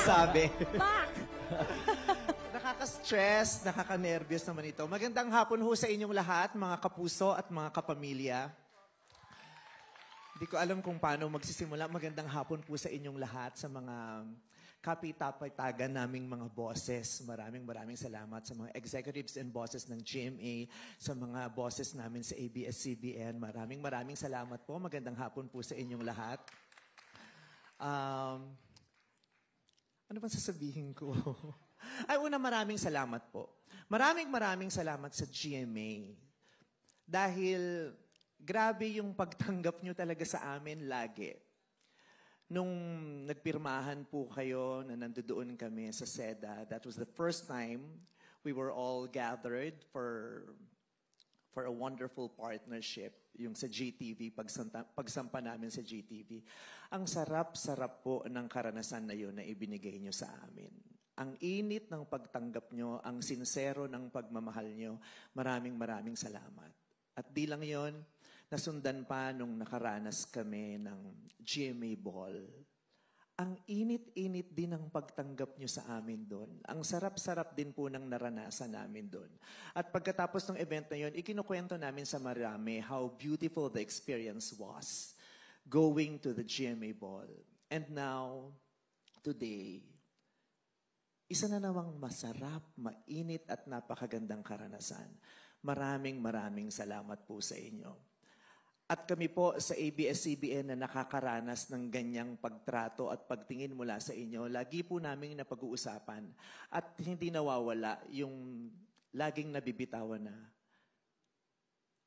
Sabi. Back! Nakaka-stress, nakaka-nervyos naman ito. Magandang hapon ho sa inyong lahat, mga kapuso at mga kapamilya. Hindi ko alam kung paano magsisimula. Magandang hapon po sa inyong lahat, sa mga kapitapitagan naming mga bosses. Maraming salamat sa mga executives and bosses ng GMA, sa mga bosses namin sa ABS-CBN. Maraming salamat po. Magandang hapon po sa inyong lahat. Ano ba sasabihin ko? Ay, una, maraming salamat po. Maraming salamat sa GMA. Dahil grabe yung pagtanggap nyo talaga sa amin lagi. Nung nagpirmahan po kayo na nandoon kami sa SEDA, that was the first time we were all gathered for a wonderful partnership, yung sa GTV, pagsampa namin sa GTV. Ang sarap-sarap po ng karanasan na yun na ibinigay nyo sa amin. Ang init ng pagtanggap nyo, ang sincero ng pagmamahal nyo, maraming salamat. At di lang yun, nasundan pa nung nakaranas kami ng GMA Ball. Ang init-init din ng pagtanggap nyo sa amin doon. Ang sarap-sarap din po ng naranasan namin doon. At pagkatapos ng event na yun, ikinukwento namin sa marami how beautiful the experience was going to the GMA Ball. And now, today, isa na namang masarap, mainit at napakagandang karanasan. Maraming salamat po sa inyo. At kami po sa ABS-CBN na nakakaranas ng ganyang pagtrato at pagtingin mula sa inyo, lagi po namin napag-uusapan at hindi nawawala yung laging nabibitawan na,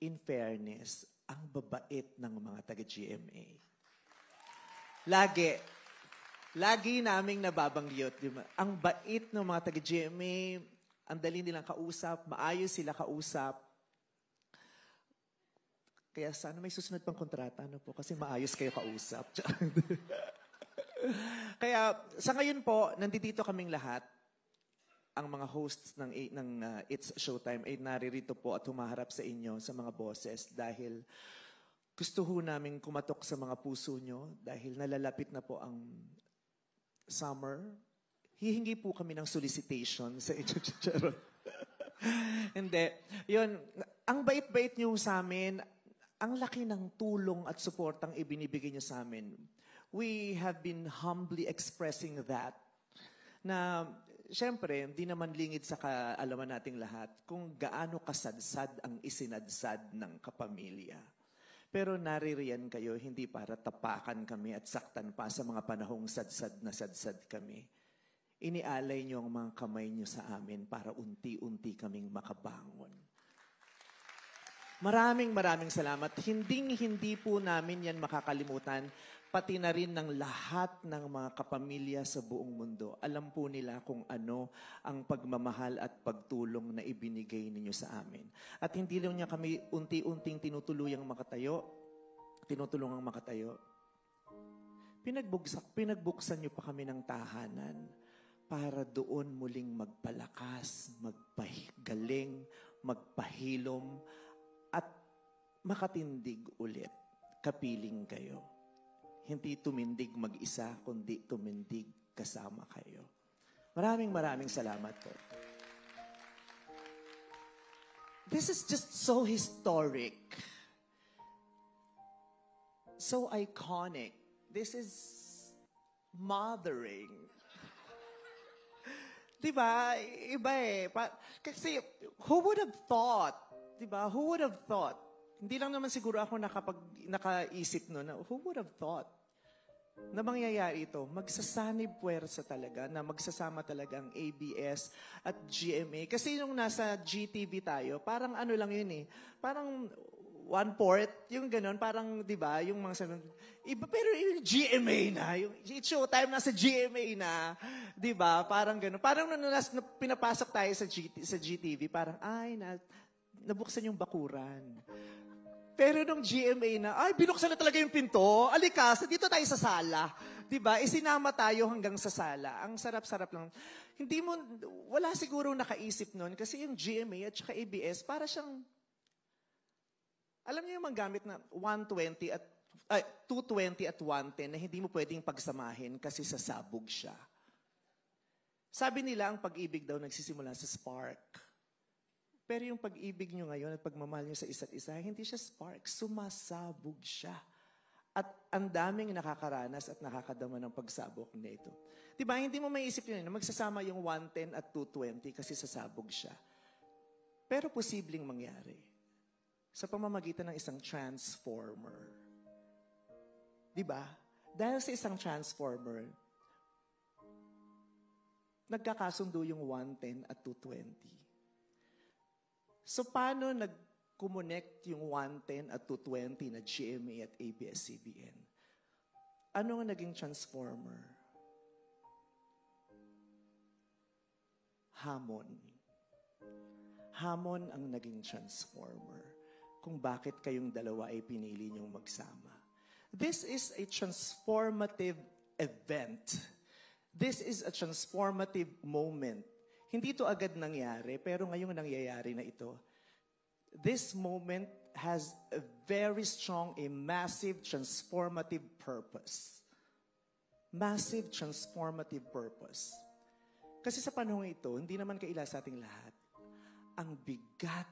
in fairness, ang babait ng mga taga-GMA. Lagi naming nababanggit, diba? Ang bait ng mga taga-GMA, ang dali nilang kausap, maayos sila kausap. Kaya sana may susunod pang kontrata, ano po? Kasi maayos kayo kausap. Kaya sa ngayon po, nandito kaming lahat, ang mga hosts ng It's Showtime ay naririto po at humaharap sa inyo, sa mga bosses, dahil gusto ho namin kumatok sa mga puso nyo, dahil nalalapit na po ang summer. Hihingi po kami ng solicitation sa inyo. Hindi. Yun, ang bait-bait nyo sa amin, ang laki ng tulong at suportang ibinibigay niyo sa amin. We have been humbly expressing that. Na, syempre, hindi naman lingid sa kaalaman nating lahat kung gaano kasadsad ang isinadsad ng kapamilya. Pero naririyan kayo hindi para tapakan kami at saktan pa sa mga panahong sadsad kami. Inialay niyo ang mga kamay niyo sa amin para unti-unti kaming makabangon. Maraming salamat. Hindi po namin yan makakalimutan, pati na rin ng lahat ng mga kapamilya sa buong mundo. Alam po nila kung ano ang pagmamahal at pagtulong na ibinigay ninyo sa amin. At hindi lang niya kami unti-unting tinutulungang makatayo. Pinagbuksan niyo pa kami ng tahanan para doon muling magpalakas, magpagaling, magpahilom, at makatindig ulit, kapiling kayo. Hindi tumindig mag-isa, kundi tumindig kasama kayo. Maraming salamat po. This is just so historic. So iconic. This is mothering. Diba? Iba eh. Kasi, who would have thought? Diba? Who would have thought? Hindi lang naman siguro ako nakaisip no na who would have thought na mangyayari ito? Magsasanib puwersa talaga na magsasama talaga ang ABS at GMA. Kasi nung nasa GTV tayo, parang ano lang yun eh. Parang 1/4, yung gano'n, parang, di ba, yung mga sabi, iba, pero yung GMA na, yung Showtime nasa GMA na, di ba, parang gano'n. Parang nung pinapasok tayo sa GTV, parang, nabuksan yung bakuran. Pero nung GMA na, binuksan na talaga yung pinto. Alikas, dito tayo sa sala. Diba? Isinama tayo hanggang sa sala. Ang sarap-sarap lang. Wala siguro nakaisip nun kasi yung GMA at saka ABS, para siyang, alam niyo yung manggamit na 120 at 220 at 110 na hindi mo pwedeng pagsamahin kasi sasabog siya. Sabi nila, ang pag-ibig daw nagsisimula sa spark. Pero yung pag-ibig nyo ngayon at pagmamahal nyo sa isa't isa, hindi siya spark, sumasabog siya. At ang daming nakakaranas at nakakadama ng pagsabog nito. Diba, hindi mo maiisip yun na magsasama yung 110 at 220 kasi sasabog siya. Pero posibleng mangyari sa pamamagitan ng isang transformer. Diba? Dahil sa isang transformer, nagkakasundo yung 110 at 220. So, paano nag-connect yung 110 at 220 na GMA at ABS-CBN? Ano ang naging transformer? Hamon. Hamon ang naging transformer kung bakit kayong dalawa ay pinili niyong magsama. This is a transformative event. This is a transformative moment. Hindi ito agad nangyari, pero ngayong nangyayari na ito. This moment has a very strong, a massive transformative purpose. Massive transformative purpose. Kasi sa panahon ito, hindi naman kaila sa ating lahat, ang bigat,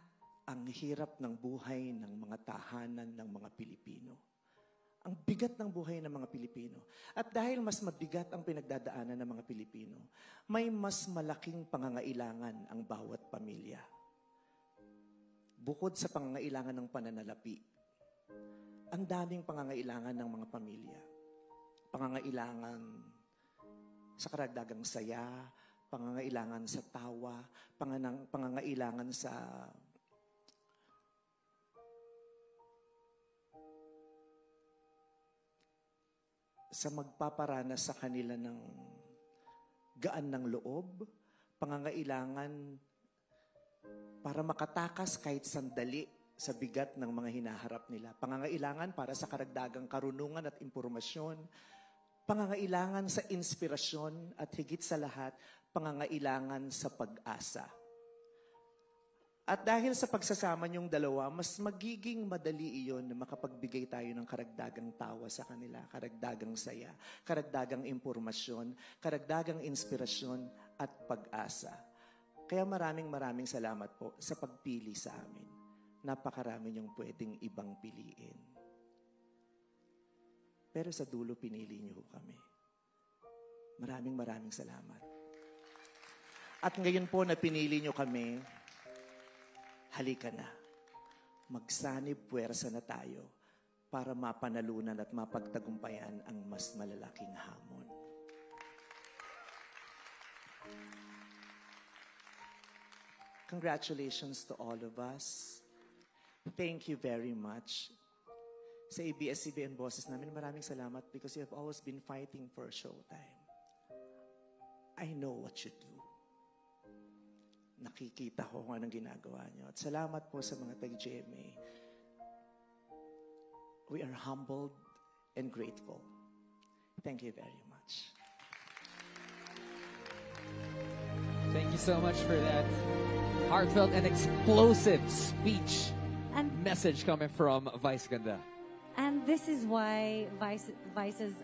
ang hirap ng buhay ng mga tahanan ng mga Pilipino. Ang bigat ng buhay ng mga Pilipino. At dahil mas mabigat ang pinagdadaanan ng mga Pilipino, may mas malaking pangangailangan ang bawat pamilya. Bukod sa pangangailangan ng pananalapi, ang daming pangangailangan ng mga pamilya. Pangangailangan sa karagdagang saya, pangangailangan sa tawa, pangangailangan sa magpaparanas sa kanila ng gaan ng loob, pangangailangan para makatakas kahit sandali sa bigat ng mga hinaharap nila, pangangailangan para sa karagdagang karunungan at impormasyon, pangangailangan sa inspirasyon at higit sa lahat, pangangailangan sa pag-asa. At dahil sa pagsasama niyong dalawa, mas magiging madali iyon na makapagbigay tayo ng karagdagang tawa sa kanila, karagdagang saya, karagdagang impormasyon, karagdagang inspirasyon at pag-asa. Kaya maraming salamat po sa pagpili sa amin. Napakarami niyong pwedeng ibang piliin. Pero sa dulo, pinili niyo kami. Maraming salamat. At ngayon po na pinili niyo kami, halika na. Magsanib puwersa na tayo para mapanalunan at mapagtagumpayan ang mas malalaking hamon. Congratulations to all of us. Thank you very much. Sa ABS-CBN bosses namin, maraming salamat because you have always been fighting for showtime. I know what you do. Nakikita ko kung anong ginagawa niyo. At salamat po sa mga tag-GMA. We are humbled and grateful. Thank you very much. Thank you so much for that heartfelt and explosive speech And message coming from Vice Ganda. and this is why Vice's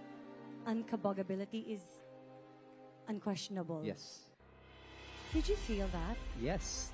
unkabogability is unquestionable. Yes. Did you feel that? Yes,